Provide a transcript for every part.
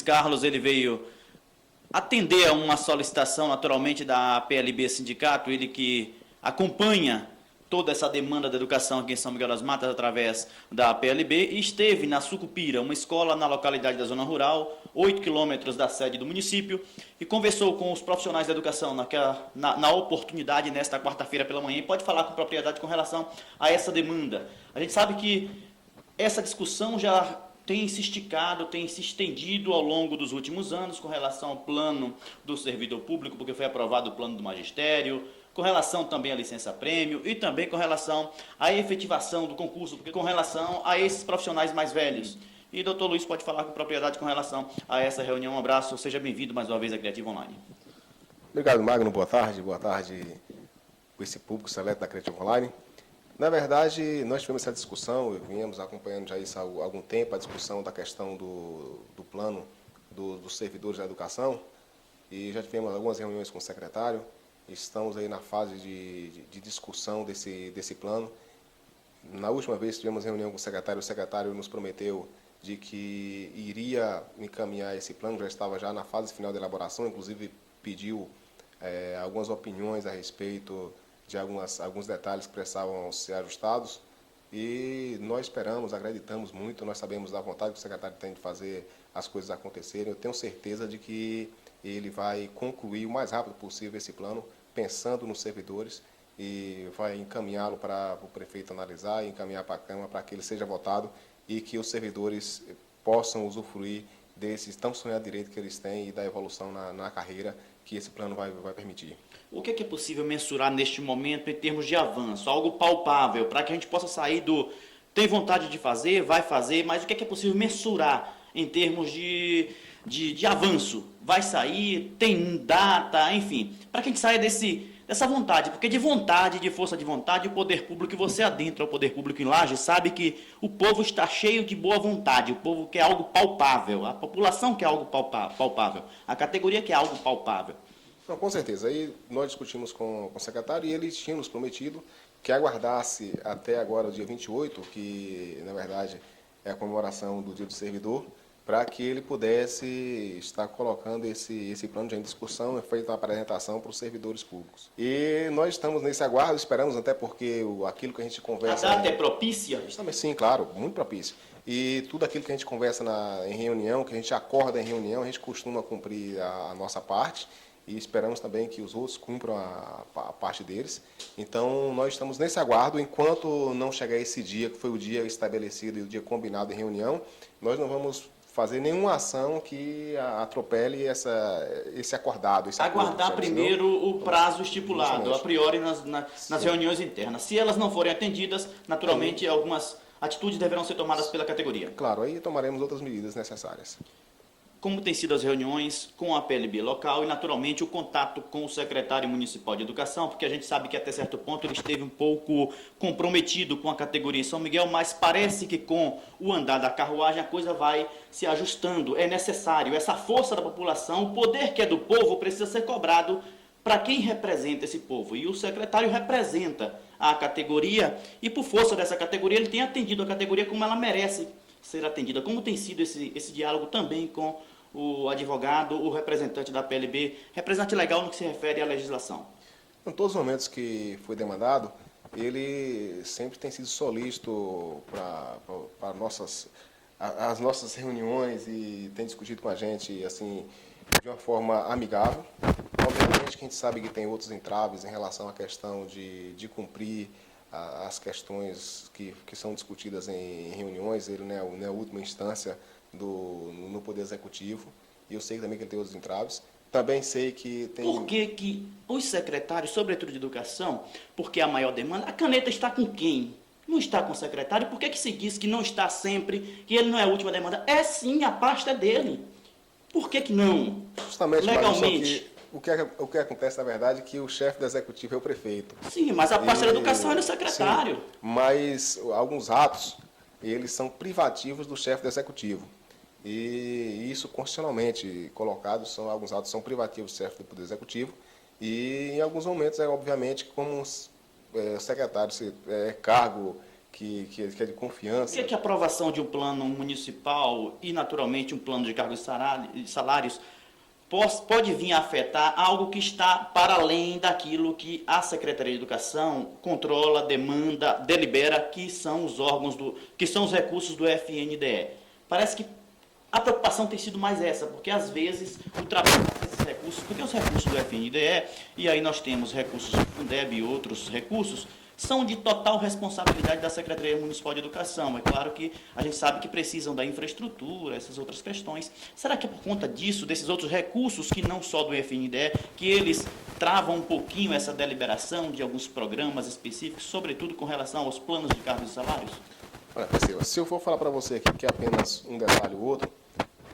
Carlos ele veio atender a uma solicitação naturalmente da PLB Sindicato, ele que acompanha toda essa demanda da educação aqui em São Miguel das Matas através da PLB, e esteve na Sucupira, uma escola na localidade da zona rural, 8 quilômetros da sede do município, e conversou com os profissionais da educação na oportunidade nesta quarta-feira pela manhã, e pode falar com propriedade com relação a essa demanda. A gente sabe que essa discussão já tem se esticado, tem se estendido ao longo dos últimos anos com relação ao plano do servidor público, porque foi aprovado o plano do magistério, com relação também à licença-prêmio e também com relação à efetivação do concurso, porque com relação a esses profissionais mais velhos. E doutor Luiz pode falar com propriedade com relação a essa reunião. Um abraço, seja bem-vindo mais uma vez à Criativa Online. Obrigado, Magno. Boa tarde com esse público seleto da Criativa Online. Na verdade, nós tivemos essa discussão, viemos acompanhando já isso há algum tempo, a discussão da questão do plano dos servidores da educação, e já tivemos algumas reuniões com o secretário. Estamos aí na fase de discussão desse plano. Na última vez que tivemos reunião com o secretário nos prometeu de que iria encaminhar esse plano, já estava já na fase final de elaboração, inclusive pediu algumas opiniões a respeito de alguns detalhes que precisavam ser ajustados, e nós esperamos, acreditamos muito, nós sabemos da vontade que o secretário tem de fazer as coisas acontecerem. Eu tenho certeza de que ele vai concluir o mais rápido possível esse plano, pensando nos servidores, e vai encaminhá-lo para o prefeito analisar e encaminhar para a Câmara para que ele seja votado e que os servidores possam usufruir desse tão sonhado direito que eles têm e da evolução na carreira que esse plano vai permitir. O que é possível mensurar neste momento em termos de avanço, algo palpável, para que a gente possa sair do tem vontade de fazer, vai fazer, mas o que é possível mensurar em termos de avanço? Vai sair, tem data, enfim, para que a gente saia dessa vontade, porque de vontade, de força de vontade, o poder público, você adentra o poder público em Lages, sabe que o povo está cheio de boa vontade, o povo quer algo palpável, a população quer algo palpável, a categoria quer algo palpável. Não, com certeza. Aí nós discutimos com o secretário e ele tinha nos prometido que aguardasse até agora, o dia 28, que na verdade é a comemoração do Dia do Servidor, para que ele pudesse estar colocando esse plano de discussão e feita uma apresentação para os servidores públicos. E nós estamos nesse aguardo, esperamos até porque aquilo que a gente conversa... A data é propícia? Sim, claro, muito propícia. E tudo aquilo que a gente conversa em reunião, que a gente acorda em reunião, a gente costuma cumprir a nossa parte, e esperamos também que os outros cumpram a parte deles. Então, nós estamos nesse aguardo. Enquanto não chegar esse dia, que foi o dia estabelecido e o dia combinado em reunião, nós não vamos fazer nenhuma ação que atropele esse acordado. Aguardar primeiro o prazo estipulado, justamente, a priori nas reuniões internas. Se elas não forem atendidas, naturalmente algumas atitudes deverão ser tomadas pela categoria. Claro, aí tomaremos outras medidas necessárias. Como têm sido as reuniões com a PLB local e, naturalmente, o contato com o secretário municipal de educação, porque a gente sabe que até certo ponto ele esteve um pouco comprometido com a categoria em São Miguel, mas parece que com o andar da carruagem a coisa vai se ajustando. É necessário essa força da população, o poder que é do povo precisa ser cobrado para quem representa esse povo. E o secretário representa a categoria e, por força dessa categoria, ele tem atendido a categoria como ela merece ser atendida. Como tem sido esse diálogo também com o advogado, o representante da PLB, representante legal no que se refere à legislação? Em todos os momentos que foi demandado, ele sempre tem sido solícito para as nossas reuniões e tem discutido com a gente assim, de uma forma amigável. Obviamente que a gente sabe que tem outros entraves em relação à questão de cumprir as questões que são discutidas em reuniões. Ele não é a última instância no Poder Executivo, e eu sei também que ele tem outros entraves. Também sei que tem... Por que os secretários, sobretudo de educação, porque a maior demanda, a caneta está com quem? Não está com o secretário. Por que se diz que não está sempre, que ele não é a última demanda? É sim, a pasta é dele. Por que não? Justamente, legalmente. O que acontece, na verdade, é que o chefe do executivo é o prefeito. Sim, mas a pasta da educação é do secretário. Sim, mas alguns atos, eles são privativos do chefe do executivo. E isso, constitucionalmente colocado, alguns atos são privativos do chefe do Poder Executivo. E, em alguns momentos, obviamente, como o secretário é cargo é de confiança. Por que a aprovação de um plano municipal e, naturalmente, um plano de cargos e salários pode vir a afetar algo que está para além daquilo que a Secretaria de Educação controla, demanda, delibera, que são os órgãos que são os recursos do FNDE? Parece que a preocupação tem sido mais essa, porque às vezes ultrapassa esses recursos, porque os recursos do FNDE, e aí nós temos recursos do Fundeb e outros recursos, são de total responsabilidade da Secretaria Municipal de Educação. É claro que a gente sabe que precisam da infraestrutura, essas outras questões. Será que é por conta disso, desses outros recursos, que não só do FNDE, que eles travam um pouquinho essa deliberação de alguns programas específicos, sobretudo com relação aos planos de cargos e salários? Olha, Priscila, se eu for falar para você aqui que é apenas um detalhe ou outro,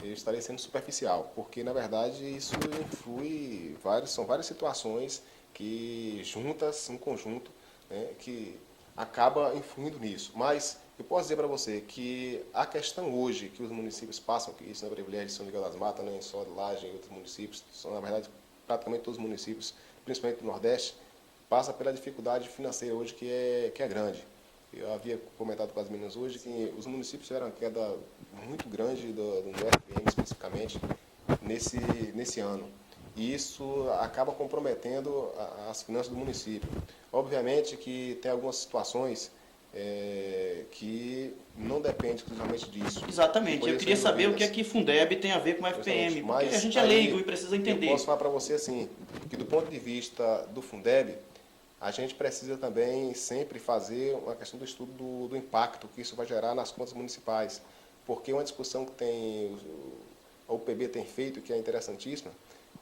eu estarei sendo superficial, porque, na verdade, isso influi, são várias situações que, juntas, em conjunto, né, que acaba influindo nisso. Mas eu posso dizer para você que a questão hoje que os municípios passam, que isso não é privilégio de São Miguel das Matas, nem só de Laje e outros municípios, são, na verdade, praticamente todos os municípios, principalmente do Nordeste, passa pela dificuldade financeira hoje que é grande. Eu havia comentado com as meninas hoje que os municípios tiveram uma queda muito grande do FPM, especificamente, nesse ano. E isso acaba comprometendo as finanças do município. Obviamente que tem algumas situações que não dependem exclusivamente disso. Exatamente. Eu queria saber o que é que Fundeb tem a ver com o FPM, porque a gente é leigo e precisa entender. Eu posso falar para você assim, que do ponto de vista do Fundeb, a gente precisa também sempre fazer uma questão do estudo do impacto que isso vai gerar nas contas municipais. Porque uma discussão que a UPB tem feito, que é interessantíssima,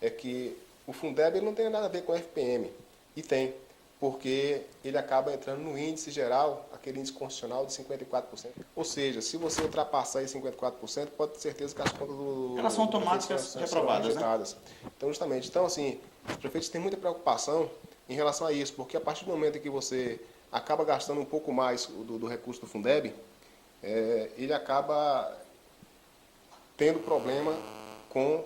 é que o Fundeb não tem nada a ver com o FPM. E tem, porque ele acaba entrando no índice geral, aquele índice constitucional de 54%. Ou seja, se você ultrapassar esse 54%, pode ter certeza que as contas do... Elas são automáticas reprovadas, né? Então, justamente. Então, assim, os prefeitos têm muita preocupação em relação a isso, porque a partir do momento em que você acaba gastando um pouco mais do recurso do Fundeb, ele acaba tendo problema com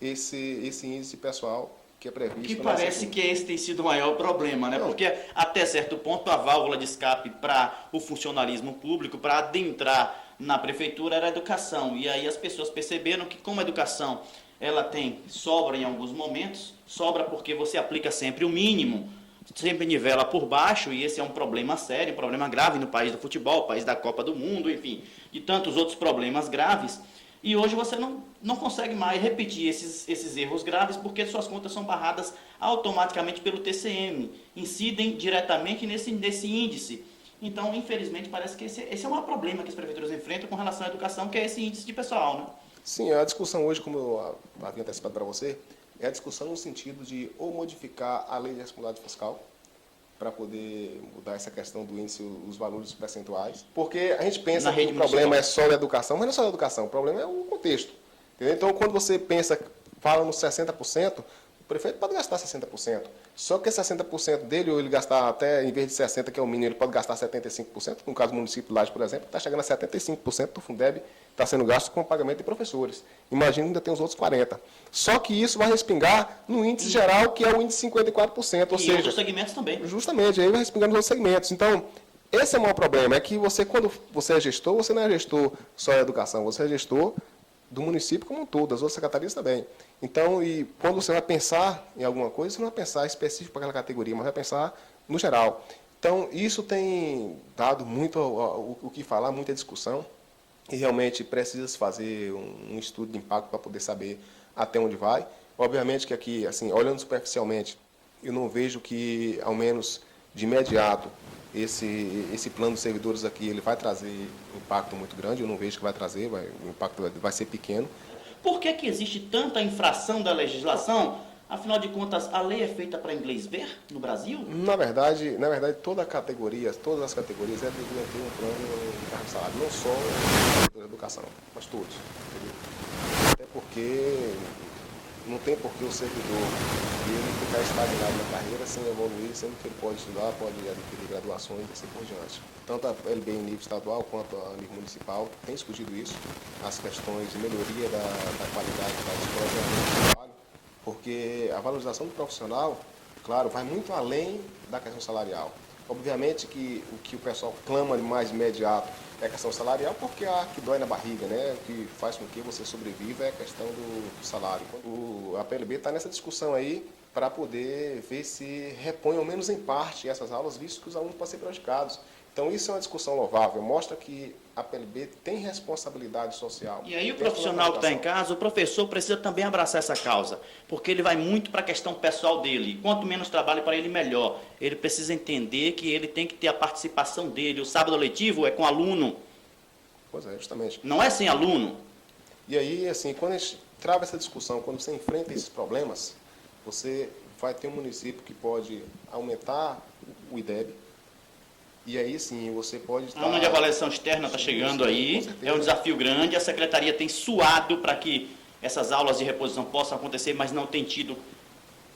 esse índice pessoal que é previsto. Que parece que esse tem sido o maior problema, né? Não. Porque até certo ponto a válvula de escape para o funcionalismo público, para adentrar na prefeitura, era a educação. E aí as pessoas perceberam que, como a educação ela sobra em alguns momentos, sobra porque você aplica sempre o mínimo, sempre nivela por baixo, e esse é um problema sério, um problema grave no país do futebol, país da Copa do Mundo, enfim, e tantos outros problemas graves. E hoje você não consegue mais repetir esses erros graves, porque suas contas são barradas automaticamente pelo TCM, incidem diretamente nesse índice. Então, infelizmente, parece que esse é o maior problema que as prefeituras enfrentam com relação à educação, que é esse índice de pessoal, né? Sim, a discussão hoje, como eu havia antecipado para você, é a discussão no sentido de ou modificar a lei de responsabilidade fiscal para poder mudar essa questão do índice, os valores percentuais. Porque a gente pensa que o problema é só a educação, mas não é só a educação, o problema é o contexto. Entendeu? Então, quando você fala nos 60%, o prefeito pode gastar 60%. Só que 60% dele, ou ele gastar até, em vez de 60%, que é o mínimo, ele pode gastar 75%. No caso do município de Laje, por exemplo, está chegando a 75% do Fundeb, está sendo gasto com pagamento de professores. Imagina, ainda tem os outros 40%. Só que isso vai respingar no índice geral, que é o índice 54%. Ou seja, outros segmentos também. Justamente, aí vai respingar nos outros segmentos. Então, esse é o maior problema, é que você, quando você é gestor, você não é gestor só da educação, você é gestor do município como um todo, das outras secretarias também. Então, e quando você vai pensar em alguma coisa, você não vai pensar específico para aquela categoria, mas vai pensar no geral. Então, isso tem dado muito o que falar, muita discussão, e realmente precisa se fazer um estudo de impacto para poder saber até onde vai. Obviamente que aqui, assim, olhando superficialmente, eu não vejo que, ao menos de imediato, esse plano de servidores aqui ele vai trazer um impacto muito grande. Eu não vejo que vai trazer, o impacto vai ser pequeno. Por que existe tanta infração da legislação? Afinal de contas, a lei é feita para inglês ver no Brasil? Na verdade, todas as categorias deveriam ter um plano de cargo de salário, não só da educação, mas todos. Entendeu? Até porque não tem por que o servidor ele ficar estagnado na carreira sem evoluir, sendo que ele pode estudar, pode adquirir graduações e assim por diante. Tanto a LB em nível estadual quanto a nível municipal tem discutido isso, as questões de melhoria da qualidade das escolas de trabalho, porque a valorização do profissional, claro, vai muito além da questão salarial. Obviamente que o que o pessoal clama de mais imediato é a questão salarial, porque é a que dói na barriga, né? O que faz com que você sobreviva é a questão do salário. A PLB está nessa discussão aí para poder ver se repõe, ao menos em parte, essas aulas, visto que os alunos podem ser prejudicados. Então, isso é uma discussão louvável, mostra que a PLB tem responsabilidade social. E aí o profissional que está em casa, o professor precisa também abraçar essa causa, porque ele vai muito para a questão pessoal dele. Quanto menos trabalho para ele, melhor. Ele precisa entender que ele tem que ter a participação dele. O sábado letivo é com aluno. Pois é, justamente. Não é sem aluno. E aí, assim, quando a gente trava essa discussão, quando você enfrenta esses problemas, você vai ter um município que pode aumentar o IDEB, e aí sim, você pode estar... A onda de avaliação externa está chegando aí, é um desafio grande, a secretaria tem suado para que essas aulas de reposição possam acontecer, mas não tem tido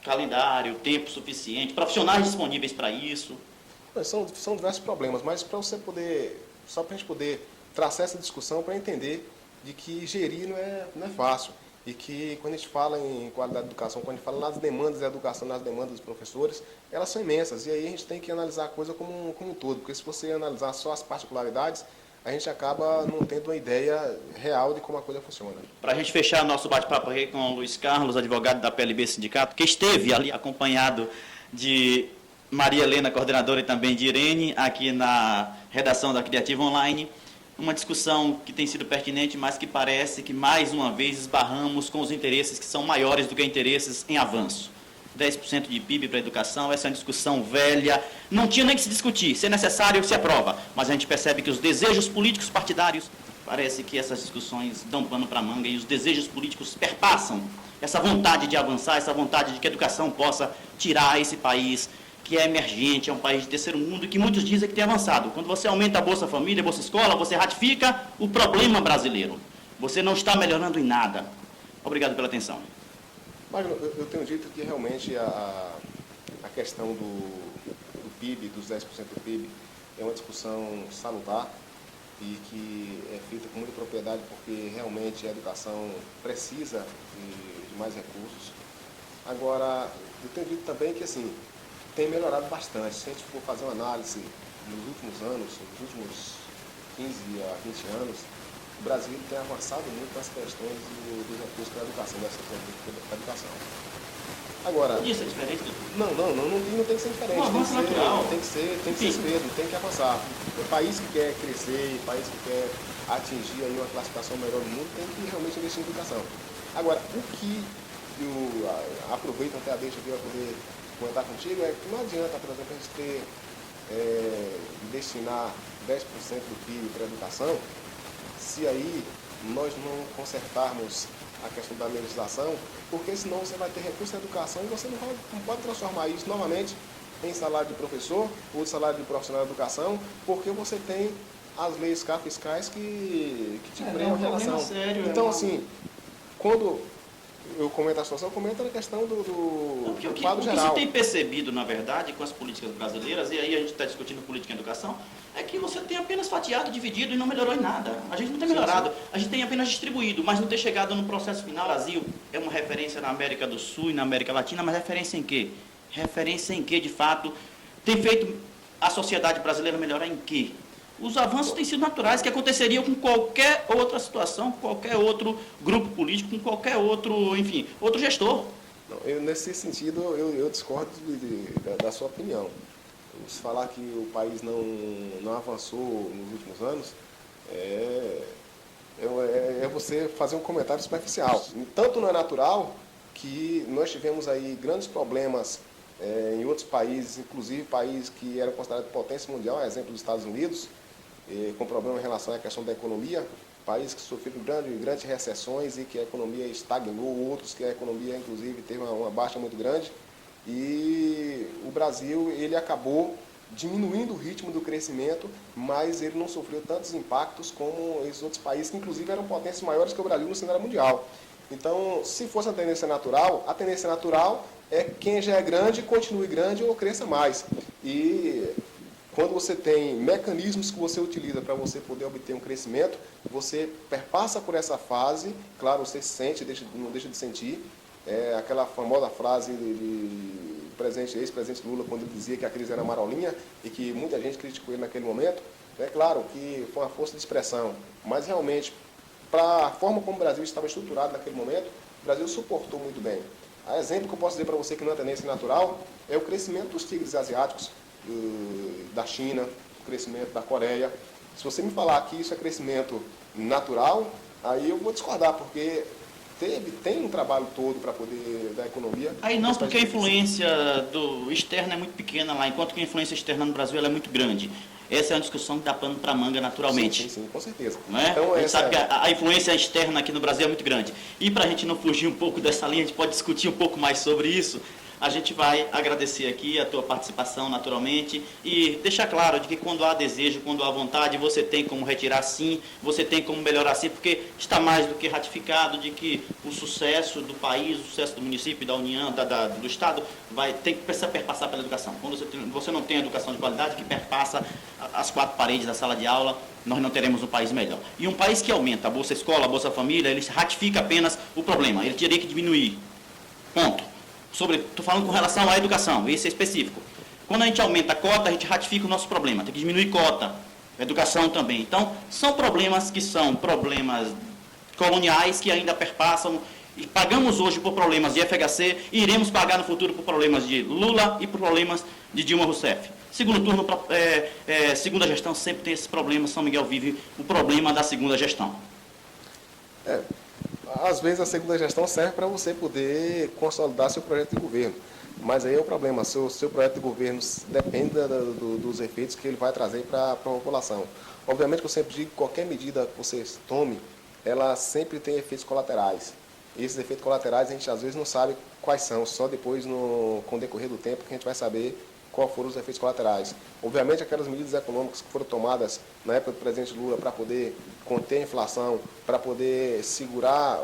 calendário, tempo suficiente, profissionais disponíveis para isso. São diversos problemas, mas para você poder, só para a gente poder traçar essa discussão, para entender de que gerir não é fácil. E que quando a gente fala em qualidade de educação, quando a gente fala nas demandas da educação, nas demandas dos professores, elas são imensas. E aí a gente tem que analisar a coisa como um todo, porque se você analisar só as particularidades, a gente acaba não tendo uma ideia real de como a coisa funciona. Para a gente fechar nosso bate-papo aqui com o Luiz Carlos, advogado da PLB Sindicato, que esteve ali acompanhado de Maria Helena, coordenadora, e também de Irene, aqui na redação da Criativa Online. Uma discussão que tem sido pertinente, mas que parece que, mais uma vez, esbarramos com os interesses que são maiores do que interesses em avanço. 10% de PIB para a educação, essa é uma discussão velha, não tinha nem que se discutir, se é necessário, se aprova, mas a gente percebe que os desejos políticos partidários, parece que essas discussões dão pano para a manga e os desejos políticos perpassam essa vontade de avançar, essa vontade de que a educação possa tirar esse país que é emergente, é um país de terceiro mundo, e que muitos dizem que tem avançado. Quando você aumenta a Bolsa Família, a Bolsa Escola, você ratifica o problema brasileiro. Você não está melhorando em nada. Obrigado pela atenção. Magno, eu tenho dito que realmente a questão do PIB, dos 10% do PIB, é uma discussão salutar e que é feita com muita propriedade, porque realmente a educação precisa de mais recursos. Agora, eu tenho dito também que, assim, tem melhorado bastante. Se a gente for fazer uma análise nos últimos anos, nos últimos 15 a 20 anos, o Brasil tem avançado muito nas questões dos recursos para a educação, dessa da educação. Agora... Isso é diferente? Não tem que ser diferente. Não, avanço natural. Tem que ser isso mesmo, tem que avançar. O país que quer crescer, o país que quer atingir aí uma classificação melhor do mundo, tem que realmente investir em educação. Agora, o que eu aproveito até a deixa aqui para poder comentar contigo é que não adianta, por exemplo, a gente destinar 10% do PIB para a educação, se aí nós não consertarmos a questão da legislação, porque senão você vai ter recurso na educação e você não pode transformar isso novamente em salário de professor ou de salário de profissional de educação, porque você tem as leis fiscais que te fream a relação. Sério, então, assim, quando eu comento a situação, eu comento a questão do quadro geral. O que se tem percebido, na verdade, com as políticas brasileiras, e aí a gente está discutindo política em educação, é que você tem apenas fatiado, dividido e não melhorou em nada. A gente não tem melhorado, a gente tem apenas distribuído, mas não tem chegado no processo final. O Brasil é uma referência na América do Sul e na América Latina, mas referência em quê? Referência em quê, de fato? Tem feito a sociedade brasileira melhorar em quê? Os avanços têm sido naturais, que aconteceriam com qualquer outra situação, com qualquer outro grupo político, com qualquer outro, enfim, outro gestor. Não, nesse sentido, eu discordo da sua opinião. Se falar que o país não avançou nos últimos anos, é você fazer um comentário superficial. Tanto não é natural que nós tivemos aí grandes problemas em outros países, inclusive países que eram considerados potência mundial, exemplo dos Estados Unidos, com problema em relação à questão da economia, países que sofreram grandes recessões e que a economia estagnou, outros que a economia, inclusive, teve uma baixa muito grande. E o Brasil, ele acabou diminuindo o ritmo do crescimento, mas ele não sofreu tantos impactos como esses outros países, que inclusive eram potências maiores que o Brasil no cenário mundial. Então, se fosse a tendência natural é quem já é grande, continue grande ou cresça mais. E quando você tem mecanismos que você utiliza para você poder obter um crescimento, você perpassa por essa fase, claro, você sente, não deixa de sentir, aquela famosa frase ex-presidente Lula, quando ele dizia que a crise era marolinha e que muita gente criticou ele naquele momento. É claro que foi uma força de expressão, mas realmente, para a forma como o Brasil estava estruturado naquele momento, o Brasil suportou muito bem. A exemplo que eu posso dizer para você que não é tendência natural é o crescimento dos tigres asiáticos, da China, o crescimento da Coreia. Se você me falar que isso é crescimento natural, aí eu vou discordar, porque tem um trabalho todo para poder da economia. Aí não, porque a influência do externo é muito pequena lá, enquanto que a influência externa no Brasil ela é muito grande. Essa é uma discussão que dá pano para manga naturalmente. Sim, com certeza. Não é? Então, a gente sabe que a influência externa aqui no Brasil é muito grande. E para a gente não fugir um pouco dessa linha, a gente pode discutir um pouco mais sobre isso. A gente vai agradecer aqui a tua participação naturalmente e deixar claro de que quando há desejo, quando há vontade, você tem como retirar sim, você tem como melhorar sim, porque está mais do que ratificado de que o sucesso do país, o sucesso do município, da União, do Estado, precisa perpassar pela educação. Quando você não tem educação de qualidade que perpassa as quatro paredes da sala de aula, nós não teremos um país melhor. E um país que aumenta a Bolsa Escola, a Bolsa Família, ele ratifica apenas o problema, ele teria que diminuir. Ponto. Estou falando com relação à educação, esse é específico. Quando a gente aumenta a cota, a gente ratifica o nosso problema, tem que diminuir cota, educação também. Então, são problemas que são problemas coloniais que ainda perpassam, e pagamos hoje por problemas de FHC e iremos pagar no futuro por problemas de Lula e por problemas de Dilma Rousseff. Segundo turno, segunda gestão sempre tem esses problemas, São Miguel vive o problema da segunda gestão. Às vezes a segunda gestão serve para você poder consolidar seu projeto de governo. Mas aí é o problema, seu projeto de governo depende dos efeitos que ele vai trazer para a população. Obviamente que eu sempre digo que qualquer medida que você tome, ela sempre tem efeitos colaterais. E esses efeitos colaterais a gente às vezes não sabe quais são, só depois com o decorrer do tempo que a gente vai saber quais foram os efeitos colaterais. Obviamente, aquelas medidas econômicas que foram tomadas na época do presidente Lula para poder conter a inflação, para poder segurar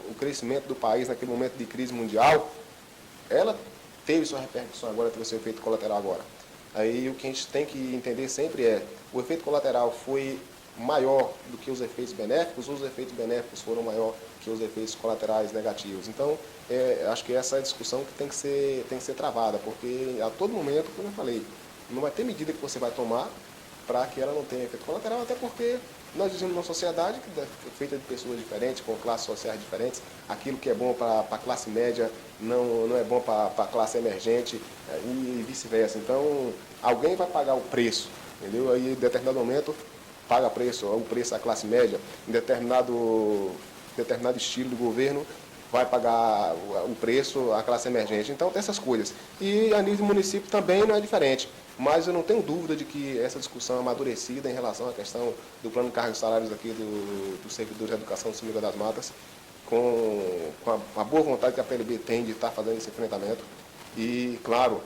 o crescimento do país naquele momento de crise mundial, ela teve sua repercussão agora, teve seu efeito colateral agora. Aí o que a gente tem que entender sempre é, o efeito colateral foi maior do que os efeitos benéficos, ou os efeitos benéficos foram maior que os efeitos colaterais negativos. Então, acho que essa é a discussão que tem que ser travada, porque a todo momento, como eu falei, não vai ter medida que você vai tomar para que ela não tenha efeito colateral, até porque nós vivemos numa sociedade que é feita de pessoas diferentes, com classes sociais diferentes. Aquilo que é bom para a classe média não é bom para a classe emergente e vice-versa. Então, alguém vai pagar o preço, entendeu? Aí, em determinado momento, paga o preço à classe média, em determinado estilo do governo, vai pagar o preço à classe emergente. Então, tem essas coisas. E a nível do município também não é diferente. Mas eu não tenho dúvida de que essa discussão amadurecida em relação à questão do plano de cargos e salários aqui dos servidores de educação do São Miguel das Matas, com a boa vontade que a PLB tem de estar fazendo esse enfrentamento. E, claro,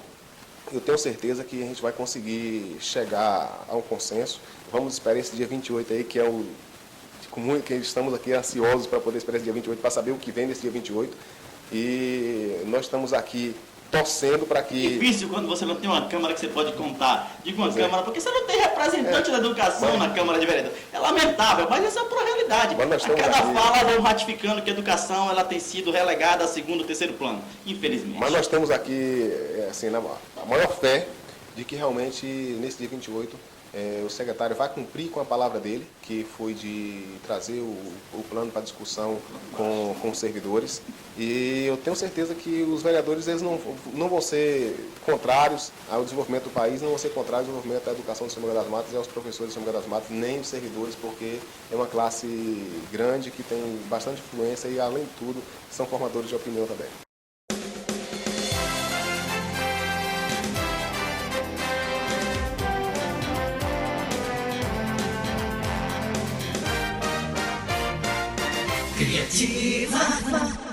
eu tenho certeza que a gente vai conseguir chegar a um consenso. Vamos esperar esse dia 28 aí, que é que estamos aqui ansiosos para poder esperar esse dia 28, para saber o que vem nesse dia 28. E nós estamos aqui torcendo para que... Difícil quando você não tem uma Câmara que você pode contar. Digo uma Câmara, porque você não tem representante da educação na Câmara de Vereadores. É lamentável, mas essa é a realidade. A cada fala vão ratificando que a educação ela tem sido relegada a segundo, terceiro plano, infelizmente. Mas nós temos aqui assim, a maior fé de que realmente nesse dia 28 o secretário vai cumprir com a palavra dele, que foi de trazer o plano para discussão com os servidores. E eu tenho certeza que os vereadores eles não vão ser contrários ao desenvolvimento do país, não vão ser contrários ao desenvolvimento da educação do São Miguel das Matas e aos professores do São Miguel das Matas, nem os servidores, porque é uma classe grande que tem bastante influência e, além de tudo, são formadores de opinião também. Criativa.